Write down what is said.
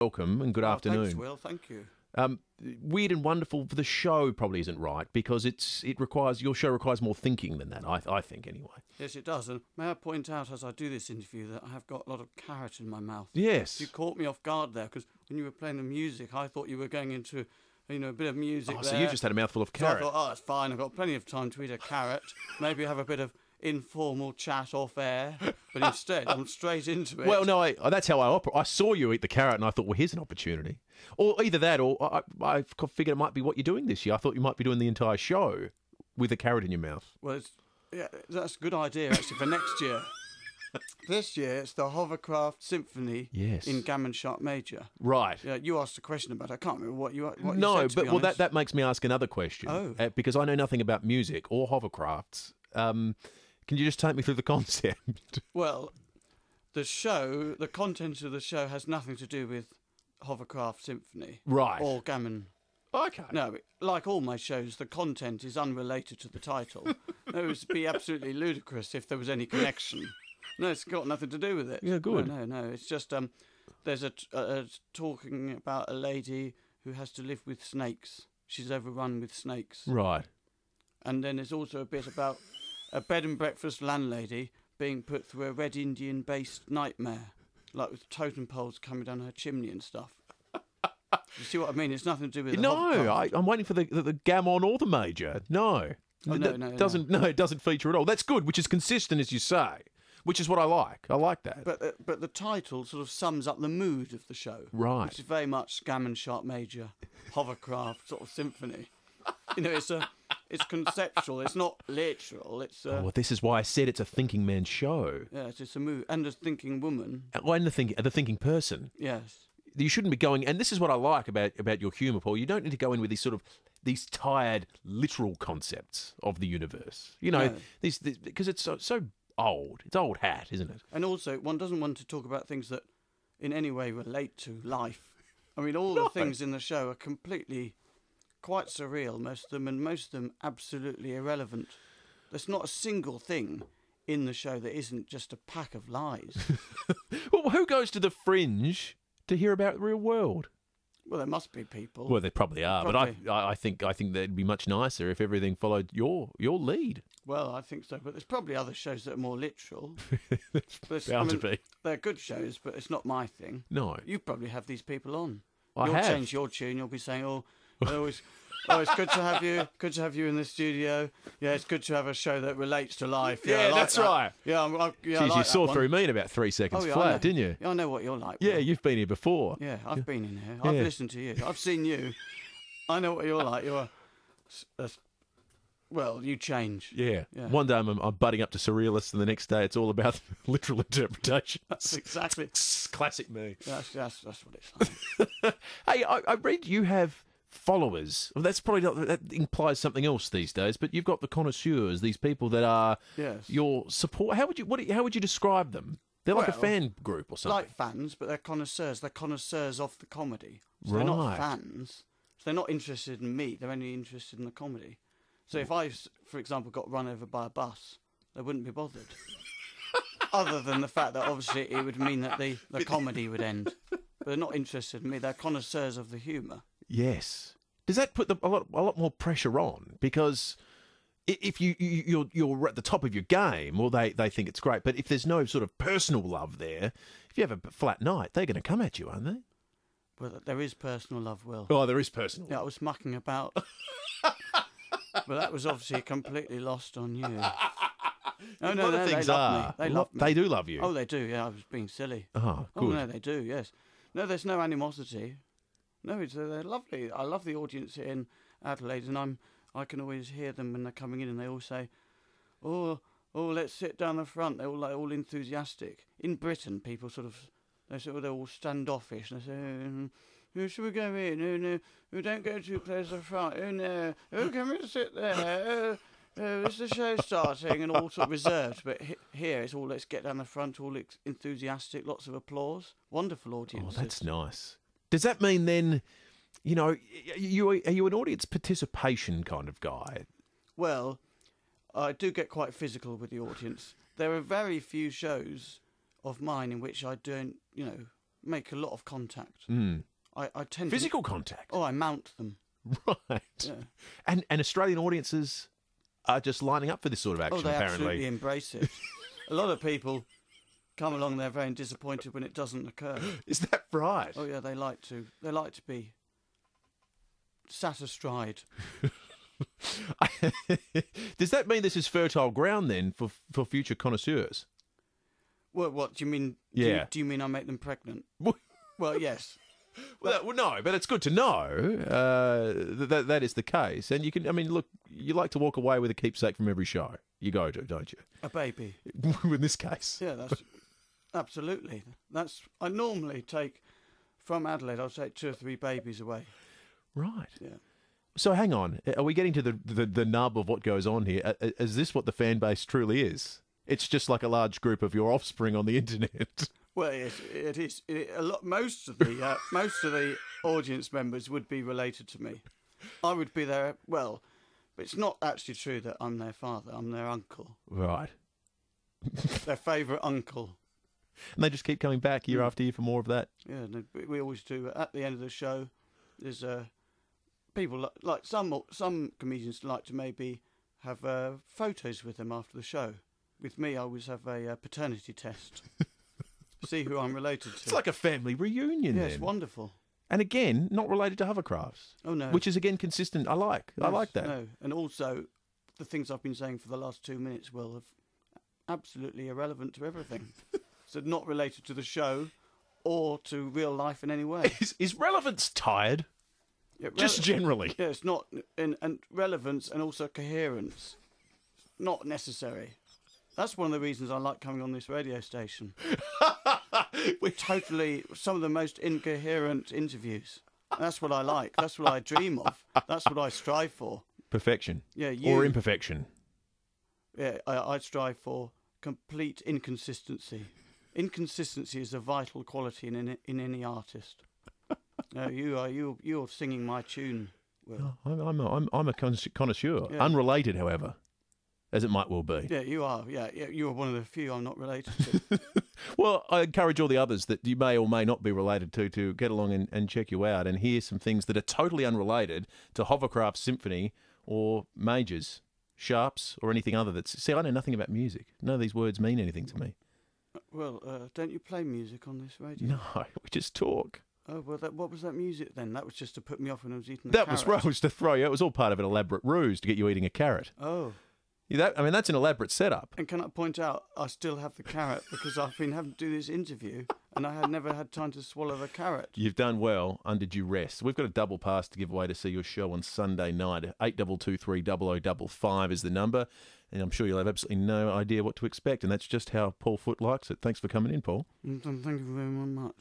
welcome and good afternoon. Thanks, Will. Thank you. Weird and Wonderful for the show probably isn't right because your show requires more thinking than that. I think anyway. Yes, it does. And may I point out as I do this interview that I have got a lot of carrot in my mouth. Yes. You caught me off guard there because when you were playing the music, I thought you were going into a bit of music. So you just had a mouthful of carrot. So I thought, it's fine. I've got plenty of time to eat a carrot. Maybe have a bit of informal chat off air, but instead I'm straight into it. Well, no, that's how I operate. I saw you eat the carrot and I thought, well, here's an opportunity. Or either that or I figured it might be what you're doing this year. I thought you might be doing the entire show with a carrot in your mouth. Well, that's a good idea, actually, for next year. This year, it's the Hovercraft Symphony in Gammon Sharp Major. Right. Yeah, you asked a question about it. I can't remember what you said, that makes me ask another question. Oh. Because I know nothing about music or hovercrafts. Can you just take me through the concept? Well, the content of the show has nothing to do with Hovercraft Symphony. Right. Or Gammon. Okay. No, like all my shows, the content is unrelated to the title. It would be absolutely ludicrous if there was any connection. No, it's got nothing to do with it. Yeah, good. No. It's just there's a talking about a lady who has to live with snakes. She's overrun with snakes. Right. And then there's also a bit about a bed and breakfast landlady being put through a Red Indian-based nightmare, like with totem poles coming down her chimney and stuff. You see what I mean? It's nothing to do with the hovercraft. I'm waiting for the gammon or the major. No. Oh, no. It doesn't feature at all. That's good, which is consistent, as you say, which is what I like. I like that. But the title sort of sums up the mood of the show. Right. Which is very much Gammon Sharp Major, hovercraft sort of symphony. It's conceptual. It's not literal. It's this is why I said it's a thinking man's show. Yes, it's a mood and a thinking woman. And the thinking person. Yes. You shouldn't be going, and this is what I like about your humour, Paul. You don't need to go in with these tired, literal concepts of the universe. These because it's so old. It's old hat, isn't it? And also, one doesn't want to talk about things that in any way relate to life. I mean, all the things in the show are completely quite surreal, most of them, and most of them absolutely irrelevant. There's not a single thing in the show that isn't just a pack of lies. Well, who goes to the Fringe to hear about the real world? Well, there must be people. Well, there probably are, but I think that'd be much nicer if everything followed your lead. Well, I think so, but there's probably other shows that are more literal. Bound to be. They're good shows, but it's not my thing. No. You probably have these people on. You'll change your tune. You'll be saying, it's good to have you. Good to have you in the studio. Yeah, it's good to have a show that relates to life. Yeah, that's right. Yeah, Jeez, you saw through me in about 3 seconds flat, didn't you? Yeah, I know what you're like. Yeah, you've been here before. Yeah, I've been in here. I've listened to you. I've seen you. I know what you're like. You're you change. Yeah. One day I'm butting up to surrealists, and the next day it's all about literal interpretation. That's exactly classic me. That's what it's like. Hey, I read you have followers. Well, that's probably not, that implies something else these days. But you've got the connoisseurs, these people that are your support. How would you describe them? They're like a fan group or something. Like fans, but they're connoisseurs. They're connoisseurs of the comedy. So they're not fans. So they're not interested in me. They're only interested in the comedy. So if I, for example, got run over by a bus, they wouldn't be bothered. Other than the fact that obviously it would mean that the comedy would end. But they're not interested in me. They're connoisseurs of the humour. Yes. Does that put a lot more pressure on? Because if you're at the top of your game, well, they think it's great. But if there's no sort of personal love there, if you have a flat night, they're going to come at you, aren't they? Well, there is personal love, Will. Oh, there is personal love. Yeah, I was mucking about. But that was obviously completely lost on you. They love me. They do love you. Oh, they do, yeah. I was being silly. Oh, good. Oh, no, they do, yes. No, there's no animosity. No, they're lovely. I love the audience here in Adelaide, and I can always hear them when they're coming in, and they all say, oh, let's sit down the front. They're all enthusiastic. In Britain, people they're all standoffish. And they say, who should we go in? Oh, no. Oh, don't go too close to the front. Oh, no. Oh, can we sit there? Is the show starting? And all sort of reserved. But here, it's all, let's get down the front, all enthusiastic, lots of applause. Wonderful audience. Oh, that's nice. Does that mean then, are you an audience participation kind of guy? Well, I do get quite physical with the audience. There are very few shows of mine in which I don't, make a lot of contact. I tend Physical contact. Oh, I mount them. Right. Yeah. And Australian audiences are just lining up for this sort of action, Oh, they apparently. absolutely embrace it. A lot of people come along there very disappointed when it doesn't occur. Is that right? Oh yeah, they like to be sat astride. Does that mean this is fertile ground then for future connoisseurs? Well, what do you mean? Yeah. Do you mean I make them pregnant? Well, yes. Well, no, but it's good to know that is the case. And you can, I mean, look, you like to walk away with a keepsake from every show you go to, don't you? A baby. In this case. Yeah, that's absolutely. I normally take from Adelaide. I'll take 2 or 3 babies away. Right. Yeah. So hang on, are we getting to the nub of what goes on here? Is this what the fan base truly is? It's just like a large group of your offspring on the internet. Well, it is. Most of the audience members would be related to me. I would be their but it's not actually true that I'm their father. I'm their uncle. Right. Their favourite uncle. And they just keep coming back year after year for more of that. Yeah, we always do. At the end of the show, there's people like some comedians like to maybe have photos with them after the show. With me, I always have a paternity test. See who I'm related to. It's like a family reunion. Yeah, then. it's wonderful. And again, not related to hovercrafts. Oh no. Which is again consistent. I like that. No, and also the things I've been saying for the last 2 minutes will have absolutely irrelevant to everything. So not related to the show or to real life in any way. Is relevance tired? Yeah, Just generally. Yeah, it's not, and relevance and also coherence, not necessary. That's one of the reasons I like coming on this radio station. Totally, some of the most incoherent interviews. That's what I like. That's what I dream of. That's what I strive for. Perfection. Yeah, or imperfection. Yeah, I strive for complete inconsistency. Inconsistency is a vital quality in any artist. You're singing my tune, Will. I'm a connoisseur. Yeah. Unrelated, however, as it might well be. Yeah, you are. Yeah, you are one of the few I'm not related to. Well, I encourage all the others that you may or may not be related to get along and check you out and hear some things that are totally unrelated to Hovercraft Symphony or Majors, Sharps, or anything other that's... See, I know nothing about music. None of these words mean anything to me. Well, don't you play music on this radio? No, we just talk. Oh, well, what was that music then? That was just to put me off when I was eating a That carrot. was to throw you. It was all part of an elaborate ruse to get you eating a carrot. Oh. That's an elaborate setup. And can I point out, I still have the carrot because I've been having to do this interview and I had never had time to swallow the carrot. You've done well under due rest. We've got a double pass to give away to see your show on Sunday night. 8223 is the number. And I'm sure you'll have absolutely no idea what to expect. And that's just how Paul Foote likes it. Thanks for coming in, Paul. Thank you very much.